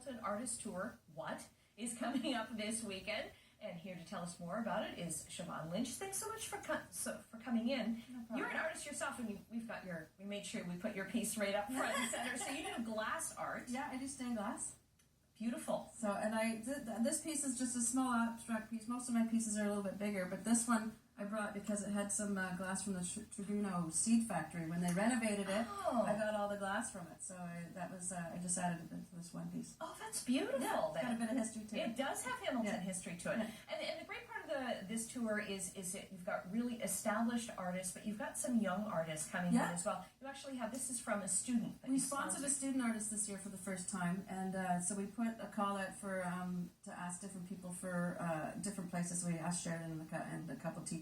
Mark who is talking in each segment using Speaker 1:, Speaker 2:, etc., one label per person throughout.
Speaker 1: Hamilton Artist Tour, is coming up this weekend. And here to tell us more about it is Siobhan Lynch. Thanks so much for coming in. No, you're an artist yourself, and we made sure we put your piece right up front and center. So you do glass art.
Speaker 2: Yeah, I do stained glass.
Speaker 1: Beautiful.
Speaker 2: So, and this piece is just a small abstract piece. Most of my pieces are a little bit bigger, but this one I brought because it had some glass from the Canoe seed factory. When they renovated it, I got all the glass from it. So I just added it to this one piece.
Speaker 1: Oh, that's beautiful.
Speaker 2: Yeah, it's got a bit of history to it.
Speaker 1: It does have Hamilton history to it. Yeah. And the great part of this tour is that you've got really established artists, but you've got some young artists coming in as well. You actually have, this is from a student.
Speaker 2: We sponsored a student artist this year for the first time, and so we put a call out for to ask different people for different places. We asked Sheridan and a couple teachers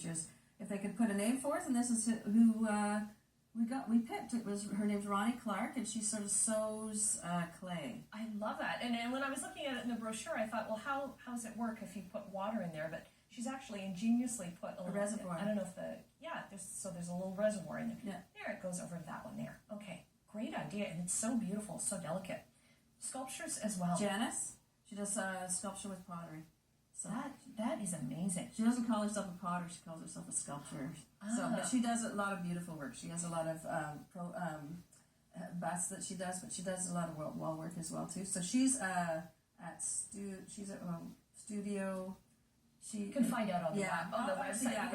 Speaker 2: if they could put a name for us, and this is who we picked. Her name's Ronnie Clark, and she sort of sews clay.
Speaker 1: I love that. And when I was looking at it in the brochure, I thought, well, how does it work if you put water in there? But she's actually ingeniously put a
Speaker 2: reservoir.
Speaker 1: I don't know if there's a little reservoir in there. Yeah. There it goes over to that one there. Okay, great idea, and it's so beautiful, so delicate. Sculptures as well.
Speaker 2: Janice, she does sculpture with pottery. So
Speaker 1: that is amazing.
Speaker 2: She doesn't call herself a potter; she calls herself a sculptor. So, but she does a lot of beautiful work. She has a lot of busts that she does, but she does a lot of wall work as well too. So she's at studio.
Speaker 1: You can find out on the website.
Speaker 2: Yeah,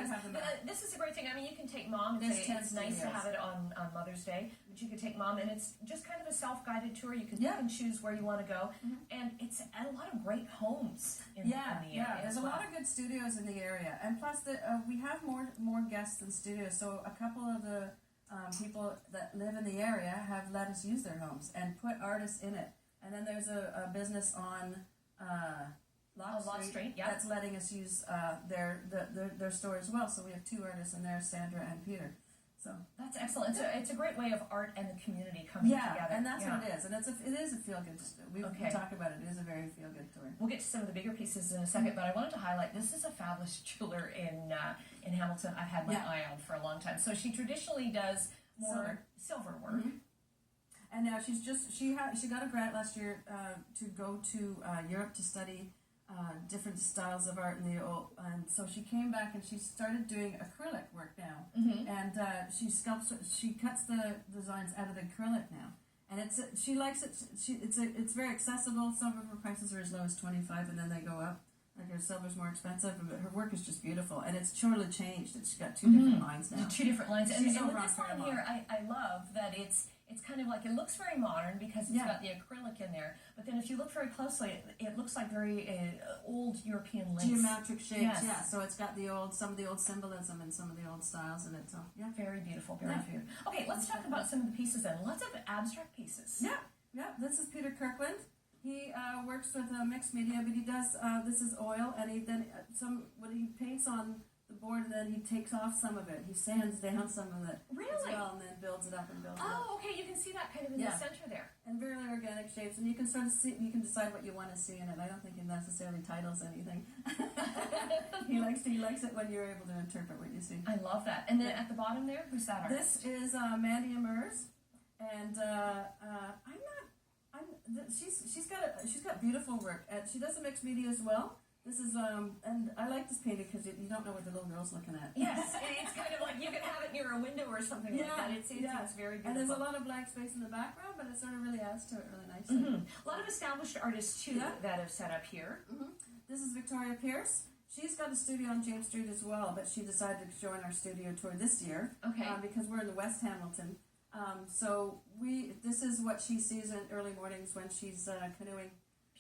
Speaker 1: this is a great thing. I mean, you can take mom and say it's nice to have it on Mother's Day, but you could take mom, and it's just kind of a self-guided tour. You can pick and choose where you want to go, and it's at a lot of great homes in the area.
Speaker 2: Yeah, there's a lot of good studios in the area, and plus we have more guests than studios. So a couple of the people that live in the area have let us use their homes and put artists in it. And then there's a business on Locke Street, that's letting us use their store as well. So we have two artists in there, Sandra and Peter. So
Speaker 1: that's excellent. It's a great way of art and the community coming together.
Speaker 2: And that's what it is. And it is a feel-good. We talk about it. It is a very feel-good tour.
Speaker 1: We'll get to some of the bigger pieces in a second, but I wanted to highlight this is a fabulous jeweler in Hamilton. I've had my eye on for a long time. So she traditionally does more silver work.
Speaker 2: And now she got a grant last year to go to Europe to study different styles of art and so she came back and she started doing acrylic work now, and she cuts the designs out of the acrylic now, and she likes it. It's very accessible. Some of her prices are as low as $25, and then they go up. Like her silver's more expensive, but her work is just beautiful, and it's totally changed. She's got two different lines now.
Speaker 1: Two different lines, and with this one here, I love that it's kind of like, it looks very modern because it's got the acrylic in there, but then if you look very closely, it looks like very old European lace.
Speaker 2: Geometric shapes, so it's got some of the old symbolism and some of the old styles in it, so
Speaker 1: very beautiful, very beautiful. Okay, let's talk about some of the pieces then. Lots of abstract pieces.
Speaker 2: Yeah, this is Peter Kirkland. He works with mixed media, but he does, this is oil, and when he paints on the board, and then he takes off some of it. He sands down some of it as well, and then builds it up and builds it up.
Speaker 1: Oh, okay, you can see that kind of in the center there.
Speaker 2: And very organic shapes, and you can sort of see, you can decide what you want to see in it. I don't think he necessarily titles anything. He likes it when you're able to interpret what you see.
Speaker 1: I love that. And then at the bottom there, who's that artist?
Speaker 2: This is Mandy Amers, and she's got beautiful work, and she does a mixed media as well. This is, and I like this painting because you don't know what the little girl's looking at.
Speaker 1: Yes, it's kind of like you can have it near a window or something like that. It's very beautiful.
Speaker 2: And there's a lot of blank space in the background, but it sort of really adds to it really nicely.
Speaker 1: A lot of established artists, too, that have set up here.
Speaker 2: This is Victoria Pierce. She's got a studio on James Street as well, but she decided to join our studio tour this year. Because we're in the West Hamilton. So this is what she sees in early mornings when she's canoeing.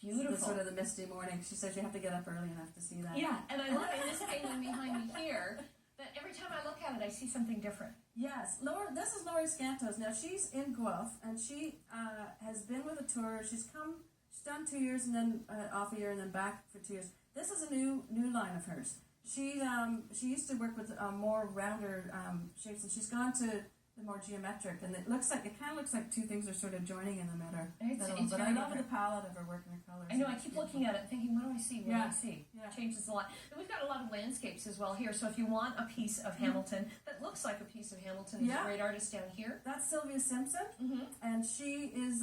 Speaker 1: Beautiful.
Speaker 2: Sort of the misty morning. She says you have to get up early enough to see that.
Speaker 1: Yeah, and I love this painting behind me here, that every time I look at it, I see something different.
Speaker 2: Yes. This is Lori Scantos. Now, she's in Guelph, and she has been with a tour. She's done 2 years, and then off a year, and then back for 2 years. This is a new line of hers. She used to work with more rounder shapes, and she's gone to the more geometric, and it kind of looks like two things are sort of joining in the middle.
Speaker 1: It's
Speaker 2: But
Speaker 1: very
Speaker 2: I love
Speaker 1: different.
Speaker 2: the palette of her work and her colors.
Speaker 1: I know, I keep looking at it thinking, what do I see? What do I see?
Speaker 2: Yeah.
Speaker 1: Changes a lot. And we've got a lot of landscapes as well here, so if you want a piece of Hamilton that looks like a piece of Hamilton, there's a great artist down here.
Speaker 2: That's Sylvia Simpson, and she is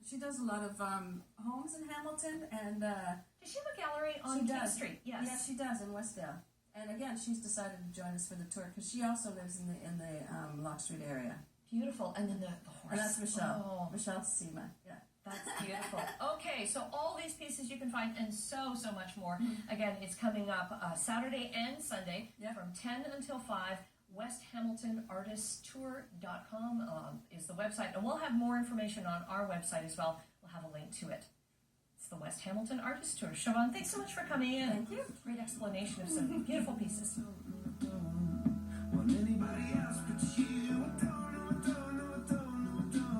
Speaker 2: she does a lot of homes in Hamilton, and
Speaker 1: Does she have a gallery on
Speaker 2: she
Speaker 1: King
Speaker 2: does.
Speaker 1: Street? Yes.
Speaker 2: Yes, she does in Westdale. And again, she's decided to join us for the tour because she also lives in the Locke Street area.
Speaker 1: Beautiful. And then the horse.
Speaker 2: And that's Michelle.
Speaker 1: Oh,
Speaker 2: Michelle Seema. Yeah.
Speaker 1: that's beautiful. Okay, so all these pieces you can find and so much more. Again, it's coming up Saturday and Sunday from 10 until 5. WestHamiltonArtistTour.com is the website. And we'll have more information on our website as well. We'll have a link to it. It's the West Hamilton Artist Tour. Siobhan, thanks so much for coming in.
Speaker 2: Thank you.
Speaker 1: Great explanation of some beautiful pieces.